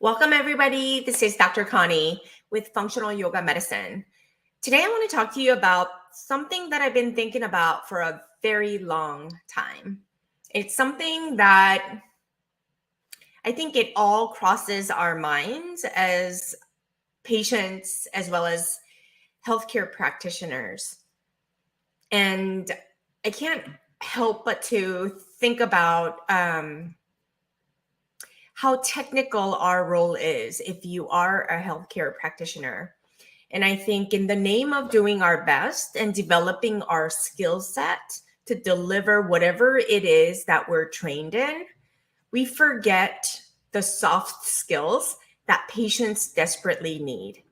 Welcome, everybody. This is Dr. Connie with Functional Yoga Medicine. Today, I want to talk to you about something that I've been thinking about for a very long time. It's something that I think it all crosses our minds as patients as well as healthcare practitioners. And I can't help but to think about how technical our role is if you are a healthcare practitioner. And I think in the name of doing our best and developing our skill set to deliver whatever it is that we're trained in, we forget the soft skills that patients desperately need.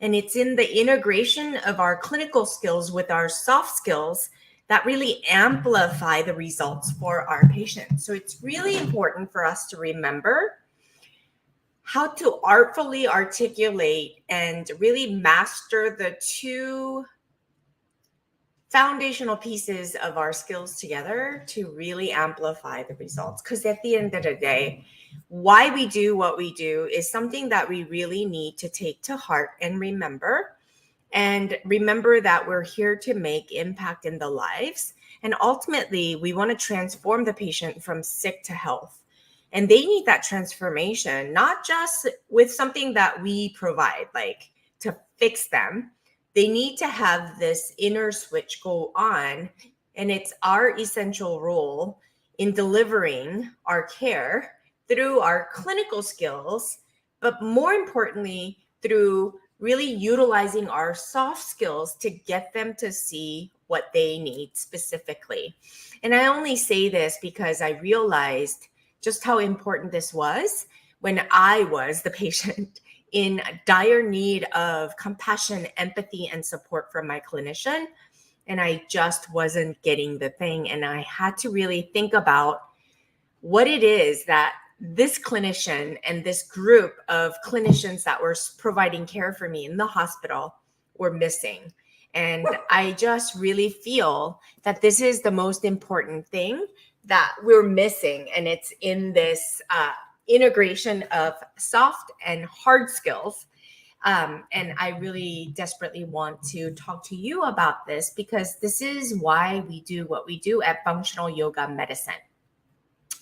And it's in the integration of our clinical skills with our soft skills that really amplify the results for our patients. So it's really important for us to remember how to artfully articulate and really master the two foundational pieces of our skills together to really amplify the results. Because at the end of the day, why we do what we do is something that we really need to take to heart and remember. And remember that we're here to make impact in the lives. And ultimately, we want to transform the patient from sick to health. And they need that transformation, not just with something that we provide, like to fix them. They need to have this inner switch go on. And it's our essential role in delivering our care through our clinical skills, but more importantly, through really utilizing our soft skills to get them to see what they need specifically. And I only say this because I realized just how important this was when I was the patient in dire need of compassion, empathy, and support from my clinician. And I just wasn't getting the thing. And I had to really think about what it is that this clinician and this group of clinicians that were providing care for me in the hospital were missing. And I just really feel that this is the most important thing that we're missing. And it's in this integration of soft and hard skills. And I really desperately want to talk to you about this because this is why we do what we do at Functional Yoga Medicine.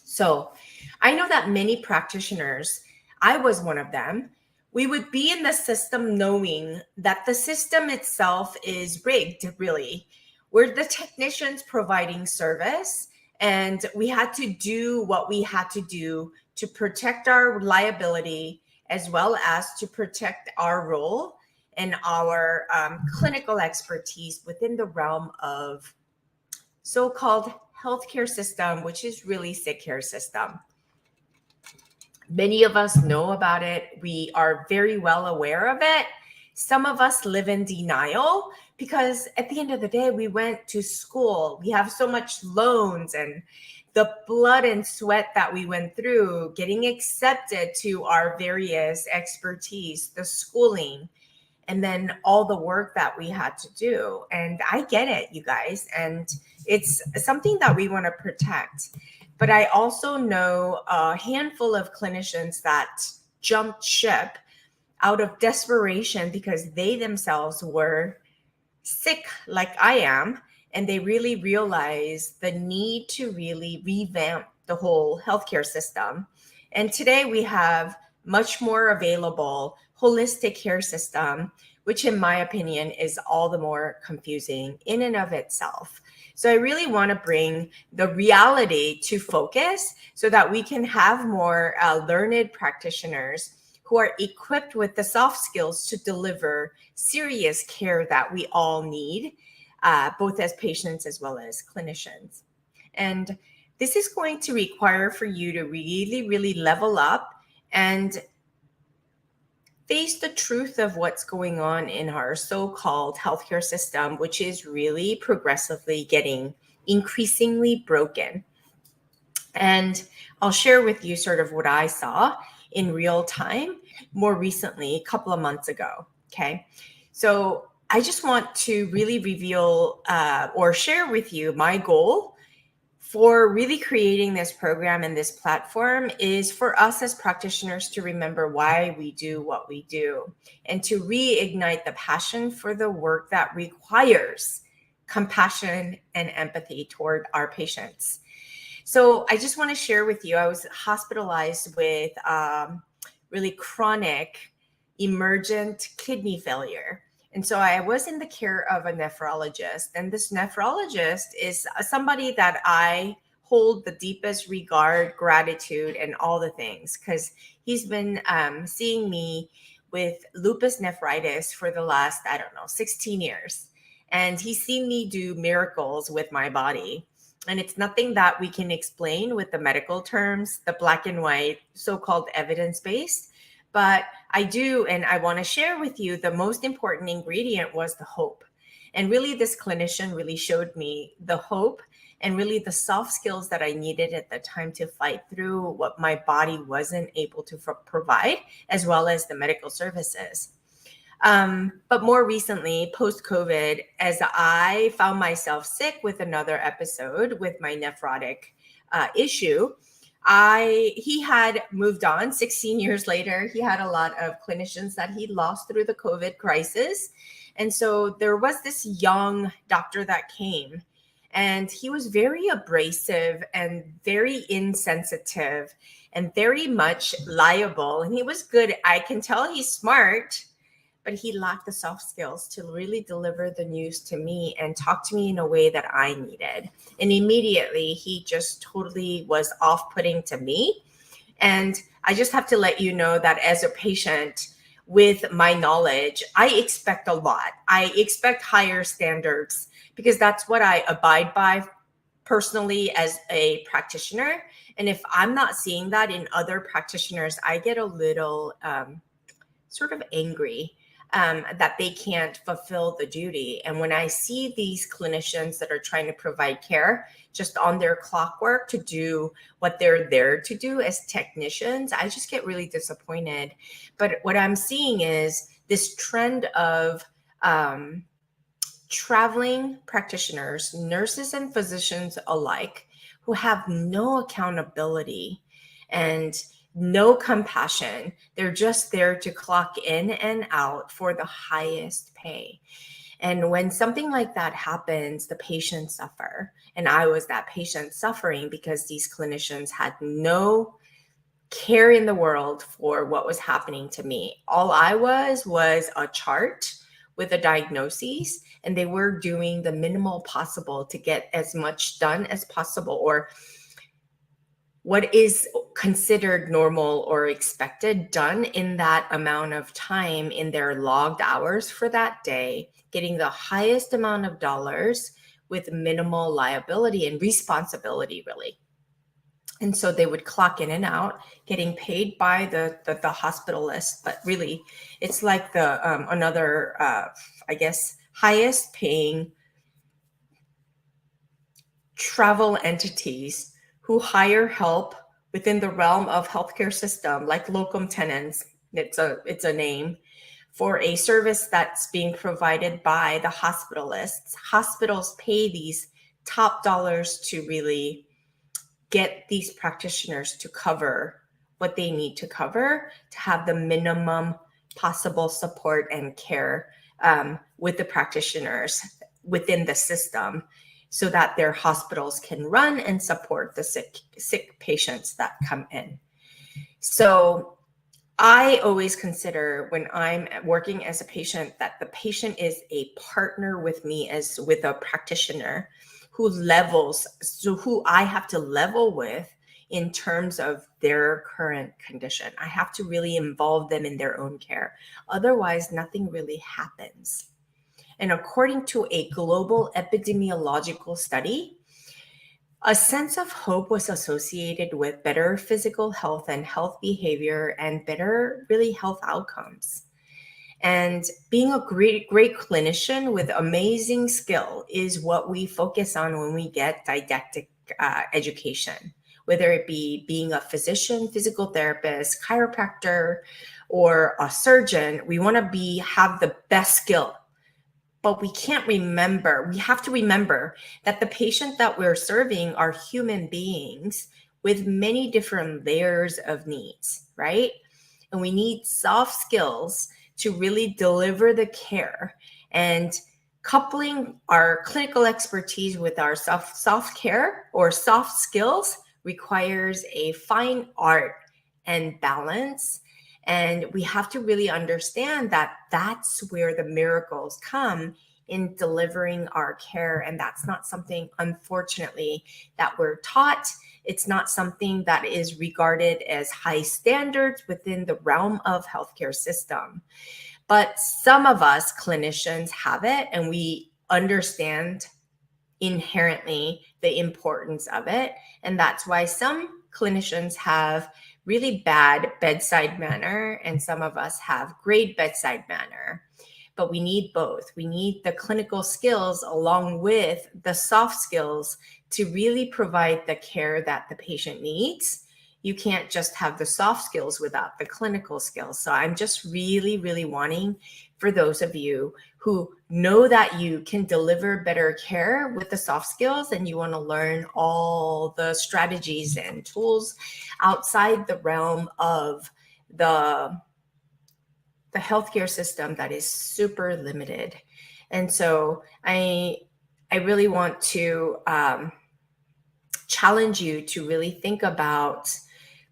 So I know that many practitioners, I was one of them, we would be in the system knowing that the system itself is rigged, really. We're the technicians providing service, and we had to do what we had to do to protect our liability as well as to protect our role and our clinical expertise within the realm of so-called healthcare system, which is really sick care system. Many of us know about it. We are very well aware of it. Some of us live in denial because at the end of the day, we went to school. We have so much loans and the blood and sweat that we went through, getting accepted to our various expertise, the schooling, and then all the work that we had to do. And I get it, you guys. And it's something that we want to protect. But I also know a handful of clinicians that jumped ship out of desperation because they themselves were sick like I am. And they really realized the need to really revamp the whole healthcare system. And today we have much more available holistic care system, which in my opinion is all the more confusing in and of itself. So I really want to bring the reality to focus so that we can have more learned practitioners who are equipped with the soft skills to deliver serious care that we all need, both as patients as well as clinicians. And this is going to require for you to really, really level up and face the truth of what's going on in our so-called healthcare system, which is really progressively getting increasingly broken. And I'll share with you sort of what I saw in real time more recently, a couple of months ago. Okay. So I just want to really reveal or share with you my goal for really creating this program and this platform is for us as practitioners to remember why we do what we do and to reignite the passion for the work that requires compassion and empathy toward our patients. So I just want to share with you, I was hospitalized with really chronic emergent kidney failure. And so I was in the care of a nephrologist, and this nephrologist is somebody that I hold the deepest regard, gratitude, and all the things, because he's been seeing me with lupus nephritis for the last, 16 years. And he's seen me do miracles with my body. And it's nothing that we can explain with the medical terms, the black and white, so-called evidence-based. But I do, and I want to share with you, the most important ingredient was the hope. And really, this clinician really showed me the hope and really the soft skills that I needed at the time to fight through what my body wasn't able to provide, as well as the medical services. But more recently, post-COVID, as I found myself sick with another episode with my nephrotic issue, he had moved on 16 years later. He had a lot of clinicians that he lost through the COVID crisis. And so there was this young doctor that came, and he was very abrasive and very insensitive and very much liable. And he was good. I can tell he's smart, but he lacked the soft skills to really deliver the news to me and talk to me in a way that I needed. And immediately he just totally was off-putting to me. And I just have to let you know that as a patient, with my knowledge, I expect a lot. I expect higher standards because that's what I abide by personally as a practitioner. And if I'm not seeing that in other practitioners, I get a little sort of angry that they can't fulfill the duty. And when I see these clinicians that are trying to provide care just on their clockwork to do what they're there to do as technicians, I just get really disappointed. But what I'm seeing is this trend of traveling practitioners, nurses and physicians alike, who have no accountability and no compassion. They're just there to clock in and out for the highest pay. And when something like that happens, the patients suffer. And I was that patient suffering because these clinicians had no care in the world for what was happening to me. All I was a chart with a diagnosis, and they were doing the minimal possible to get as much done as possible, or what is considered normal or expected done in that amount of time in their logged hours for that day, getting the highest amount of dollars with minimal liability and responsibility, really. And so they would clock in and out, getting paid by the hospitalist, but really it's like the another, I guess, highest paying travel entities who hire help within the realm of healthcare system, like locum tenens. It's a name for a service that's being provided by the hospitalists. Hospitals pay these top dollars to really get these practitioners to cover what they need to cover to have the minimum possible support and care with the practitioners within the system, so that their hospitals can run and support the sick patients that come in. So I always consider when I'm working as a patient that the patient is a partner with me as with a practitioner who I have to level with in terms of their current condition. I have to really involve them in their own care. Otherwise, nothing really happens. And according to a global epidemiological study, a sense of hope was associated with better physical health and health behavior and better, really, health outcomes. And being a great clinician with amazing skill is what we focus on when we get didactic education, whether it be being a physician, physical therapist, chiropractor, or a surgeon. We want to have the best skill, but we have to remember that the patient that we're serving are human beings with many different layers of needs, right? And we need soft skills to really deliver the care. And coupling our clinical expertise with our soft care or soft skills requires a fine art and balance. And we have to really understand that that's where the miracles come in delivering our care. And that's not something, unfortunately, that we're taught. It's not something that is regarded as high standards within the realm of healthcare system. But some of us clinicians have it, and we understand inherently the importance of it. And that's why some clinicians have really bad bedside manner, and some of us have great bedside manner. But we need both. We need the clinical skills along with the soft skills to really provide the care that the patient needs. You can't just have the soft skills without the clinical skills. So I'm just really, really wanting for those of you who know that you can deliver better care with the soft skills and you want to learn all the strategies and tools outside the realm of the healthcare system that is super limited. And so I really want to challenge you to really think about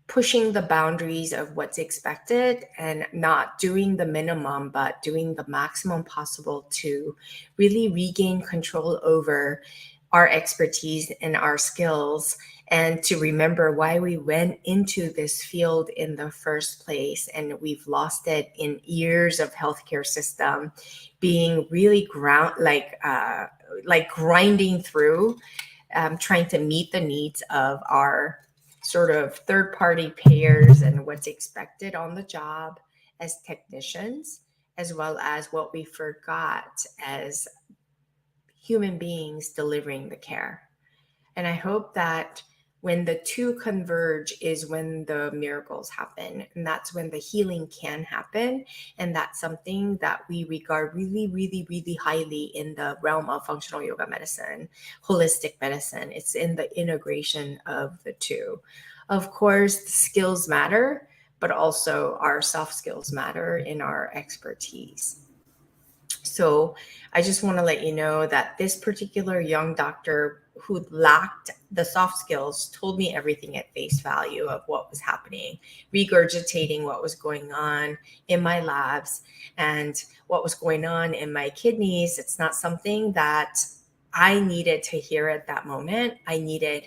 pushing the boundaries of what's expected and not doing the minimum, but doing the maximum possible to really regain control over our expertise and our skills, and to remember why we went into this field in the first place. And we've lost it in years of healthcare system being really grinding through, trying to meet the needs of our sort of third-party payers and what's expected on the job as technicians, as well as what we forgot as human beings delivering the care. And I hope that when the two converge is when the miracles happen, and that's when the healing can happen. And that's something that we regard really, really, really highly in the realm of functional yoga medicine, holistic medicine. It's in the integration of the two. Of course, the skills matter, but also our soft skills matter in our expertise. So I just want to let you know that this particular young doctor who lacked the soft skills told me everything at face value of what was happening, regurgitating what was going on in my labs and what was going on in my kidneys. It's not something that I needed to hear at that moment. I needed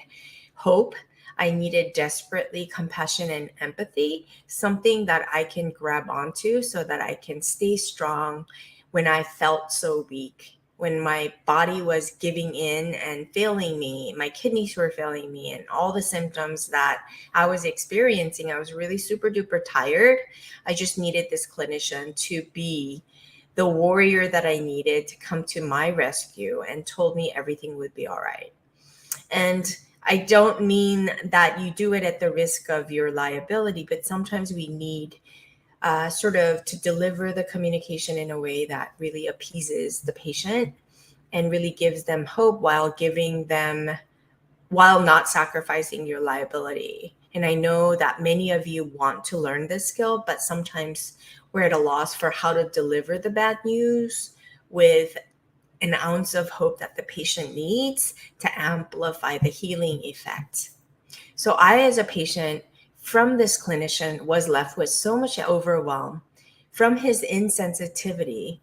hope. I needed desperately compassion and empathy, something that I can grab onto so that I can stay strong when I felt so weak, when my body was giving in and failing me, my kidneys were failing me, and all the symptoms that I was experiencing. I was really super duper tired. I just needed this clinician to be the warrior that I needed to come to my rescue and told me everything would be all right. And I don't mean that you do it at the risk of your liability, but sometimes we need sort of to deliver the communication in a way that really appeases the patient and really gives them hope while not sacrificing your liability. And I know that many of you want to learn this skill, but sometimes we're at a loss for how to deliver the bad news with an ounce of hope that the patient needs to amplify the healing effect. So I, as a patient, from this clinician, was left with so much overwhelm from his insensitivity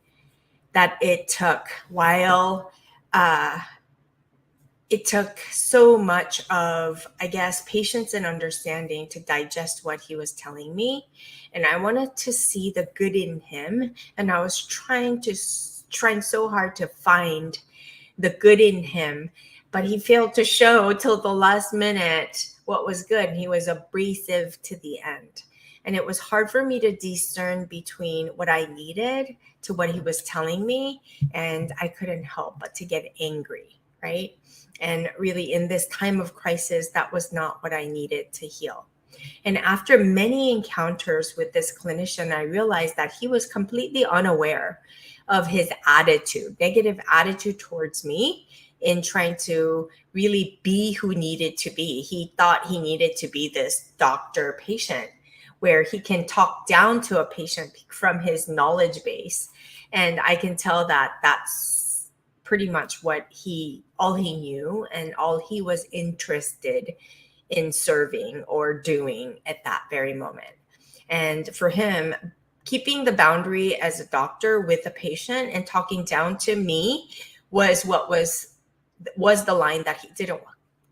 that it took it took so much of, I guess, patience and understanding to digest what he was telling me. And I wanted to see the good in him. And I was trying so hard to find the good in him, but he failed to show till the last minute what was good. He was abrasive to the end. And it was hard for me to discern between what I needed to what he was telling me. And I couldn't help but to get angry, right? And really, in this time of crisis, that was not what I needed to heal. And after many encounters with this clinician, I realized that he was completely unaware of his attitude, negative attitude towards me, in trying to really be who needed to be. He thought he needed to be this doctor patient where he can talk down to a patient from his knowledge base. And I can tell that that's pretty much all he knew and all he was interested in serving or doing at that very moment. And for him, keeping the boundary as a doctor with a patient and talking down to me was the line that he didn't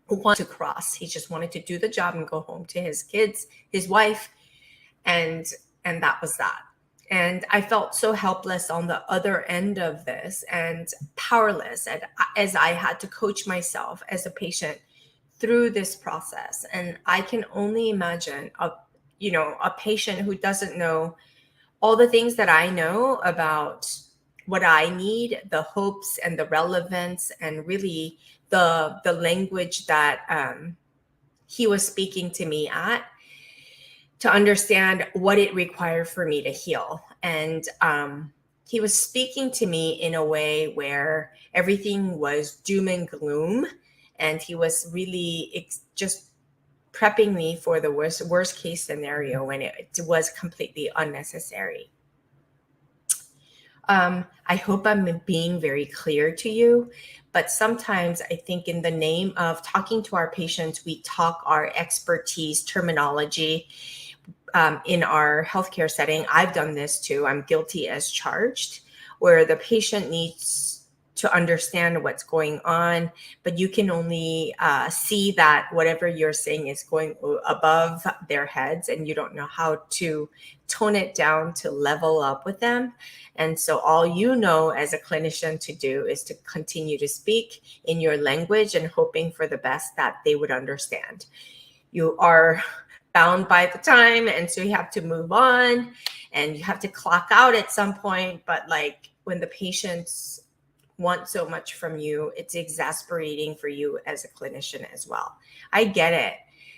want to cross. He just wanted to do the job and go home to his kids, his wife, and that was that. And I felt so helpless on the other end of this and powerless as I had to coach myself as a patient through this process. And I can only imagine a patient who doesn't know all the things that I know about what I need, the hopes and the relevance, and really the language that he was speaking to me at, to understand what it required for me to heal. And he was speaking to me in a way where everything was doom and gloom, and he was really just prepping me for the worst case scenario when it was completely unnecessary. I hope I'm being very clear to you, but sometimes I think in the name of talking to our patients, we talk our expertise terminology in our healthcare setting. I've done this too. I'm guilty as charged, where the patient needs to understand what's going on, but you can only see that whatever you're saying is going above their heads, and you don't know how to tone it down to level up with them. And so all you know as a clinician to do is to continue to speak in your language and hoping for the best that they would understand. You are bound by the time, and so you have to move on and you have to clock out at some point. But like when the patients want so much from you, it's exasperating for you as a clinician as well. I get it.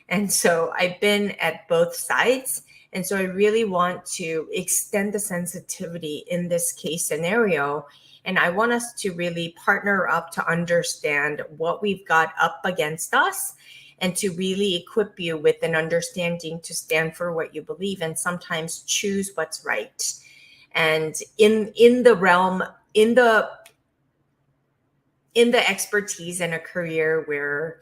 And so I've been at both sides. And so I really want to extend the sensitivity in this case scenario. And I want us to really partner up to understand what we've got up against us, and to really equip you with an understanding to stand for what you believe and sometimes choose what's right. And in the realm, in the expertise and a career where,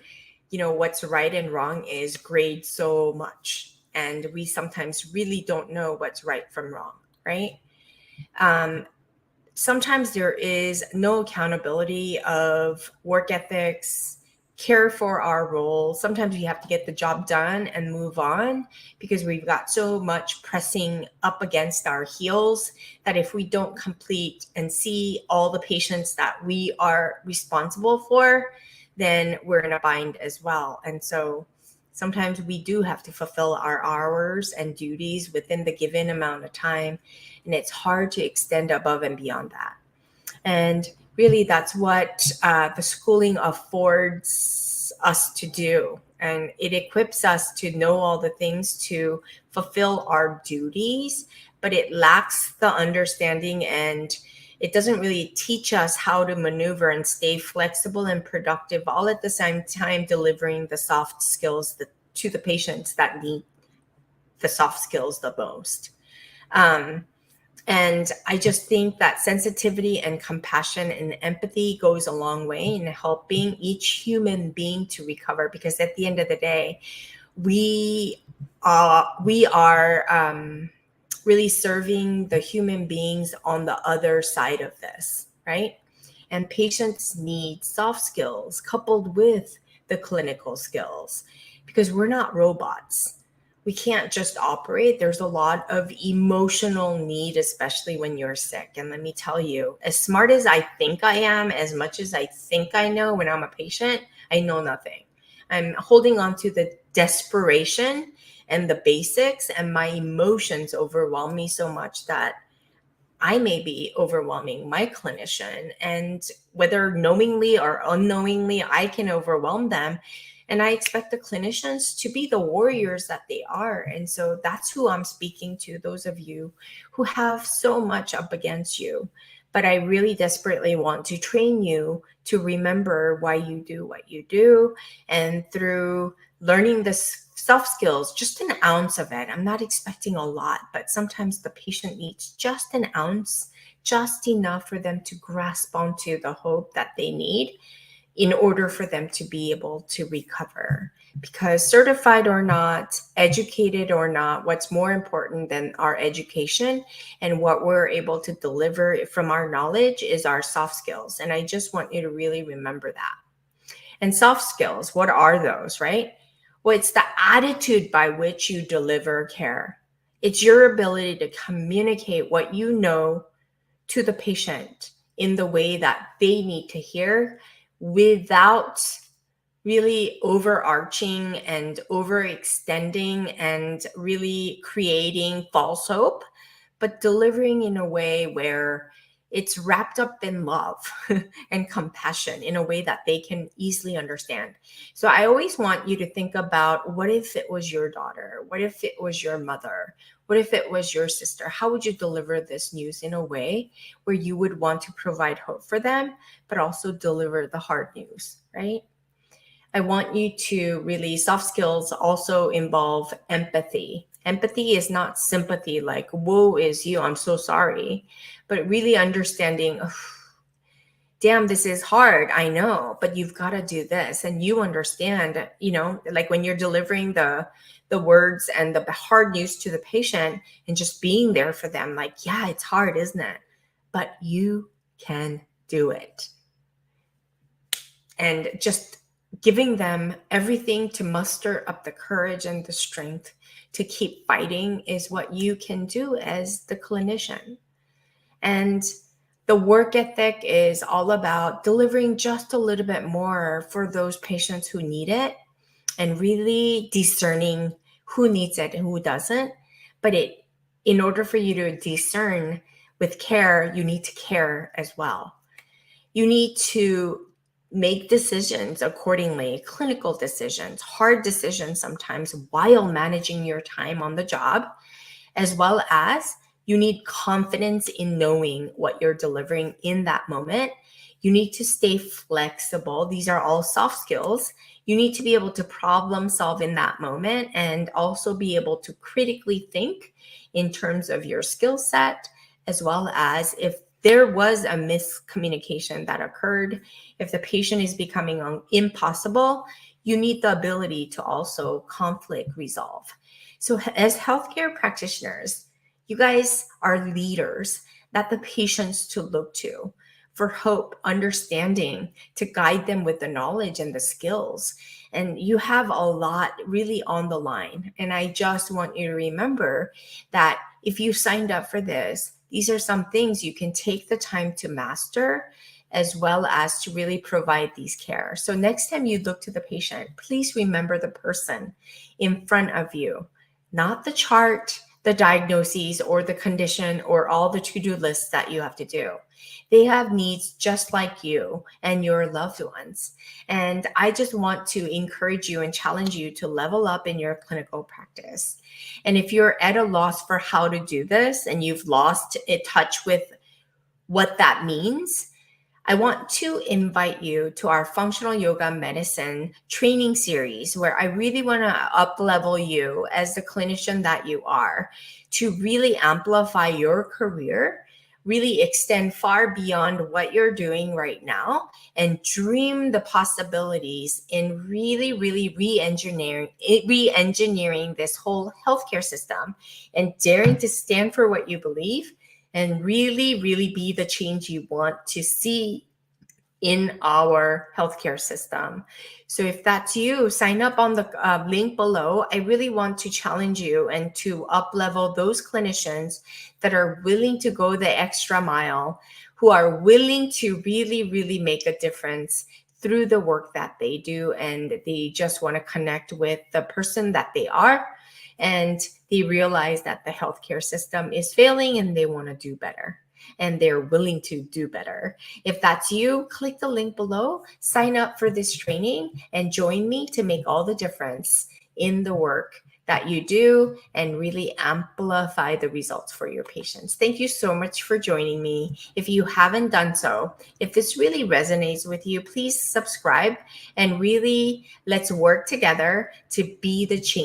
what's right and wrong is grayed so much. And we sometimes really don't know what's right from wrong, right? Sometimes there is no accountability of work ethics, care for our role. Sometimes we have to get the job done and move on because we've got so much pressing up against our heels that if we don't complete and see all the patients that we are responsible for, then we're in a bind as well. And so sometimes we do have to fulfill our hours and duties within the given amount of time, and it's hard to extend above and beyond that. And really, that's what the schooling affords us to do. And it equips us to know all the things to fulfill our duties, but it lacks the understanding, and it doesn't really teach us how to maneuver and stay flexible and productive, all at the same time delivering the soft skills to the patients that need the soft skills the most. And I just think that sensitivity and compassion and empathy goes a long way in helping each human being to recover, because at the end of the day, we are really serving the human beings on the other side of this, right? And patients need soft skills coupled with the clinical skills, because we're not robots. We can't just operate. There's a lot of emotional need, especially when you're sick. And let me tell you, as smart as I think I am, as much as I think I know when I'm a patient, I know nothing. I'm holding on to the desperation and the basics, and my emotions overwhelm me so much that I may be overwhelming my clinician. And whether knowingly or unknowingly, I can overwhelm them. And I expect the clinicians to be the warriors that they are. And so that's who I'm speaking to, those of you who have so much up against you. but I really desperately want to train you to remember why you do what you do. And through learning the soft skills, just an ounce of it. I'm not expecting a lot, but sometimes the patient needs just an ounce, just enough for them to grasp onto the hope that they need in order for them to be able to recover. Because certified or not, educated or not, what's more important than our education and what we're able to deliver from our knowledge is our soft skills. And I just want you to really remember that. And soft skills, what are those, right? Well, it's the attitude by which you deliver care. It's your ability to communicate what you know to the patient in the way that they need to hear without really overarching and overextending and really creating false hope, but delivering in a way where it's wrapped up in love and compassion in a way that they can easily understand. So I always want you to think about, what if it was your daughter? What if it was your mother? What if it was your sister? How would you deliver this news in a way where you would want to provide hope for them, but also deliver the hard news, right? I want you to really, soft skills also involve empathy. Empathy is not sympathy, like, woe is you, I'm so sorry, but really understanding, oh, damn, this is hard, I know, but you've got to do this. And you understand, like when you're delivering the words and the hard news to the patient and just being there for them, like, yeah, it's hard, isn't it? But you can do it. And just giving them everything to muster up the courage and the strength to keep fighting is what you can do as the clinician. And the work ethic is all about delivering just a little bit more for those patients who need it and really discerning who needs it and who doesn't. But in order for you to discern with care, you need to care as well. You need to make decisions accordingly, clinical decisions, hard decisions sometimes, while managing your time on the job, as well as you need confidence in knowing what you're delivering in that moment. You need to stay flexible. These are all soft skills. You need to be able to problem solve in that moment and also be able to critically think in terms of your skill set, as well as if there was a miscommunication that occurred, if the patient is becoming impossible, you need the ability to also conflict resolve. So as healthcare practitioners, you guys are leaders that the patients to look to for hope, understanding, to guide them with the knowledge and the skills. And you have a lot really on the line. And I just want you to remember that if you signed up for this, these are some things you can take the time to master, as well as to really provide these care. So next time you look to the patient, please remember the person in front of you, not the chart, the diagnoses, or the condition, or all the to-do lists that you have to do. They have needs just like you and your loved ones. And I just want to encourage you and challenge you to level up in your clinical practice. And if you're at a loss for how to do this and you've lost touch with what that means, I want to invite you to our functional yoga medicine training series, where I really want to up-level you as the clinician that you are to really amplify your career, really extend far beyond what you're doing right now, and dream the possibilities in really, really re-engineering this whole healthcare system and daring to stand for what you believe and really, really be the change you want to see in our healthcare system. So if that's you, sign up on the link below. I really want to challenge you and to up-level those clinicians that are willing to go the extra mile, who are willing to really, really make a difference through the work that they do. And they just want to connect with the person that they are. And they realize that the healthcare system is failing and they want to do better. And they're willing to do better. If that's you, click the link below, sign up for this training, and join me to make all the difference in the work that you do and really amplify the results for your patients. Thank you so much for joining me. If you haven't done so, if this really resonates with you, please subscribe and really let's work together to be the change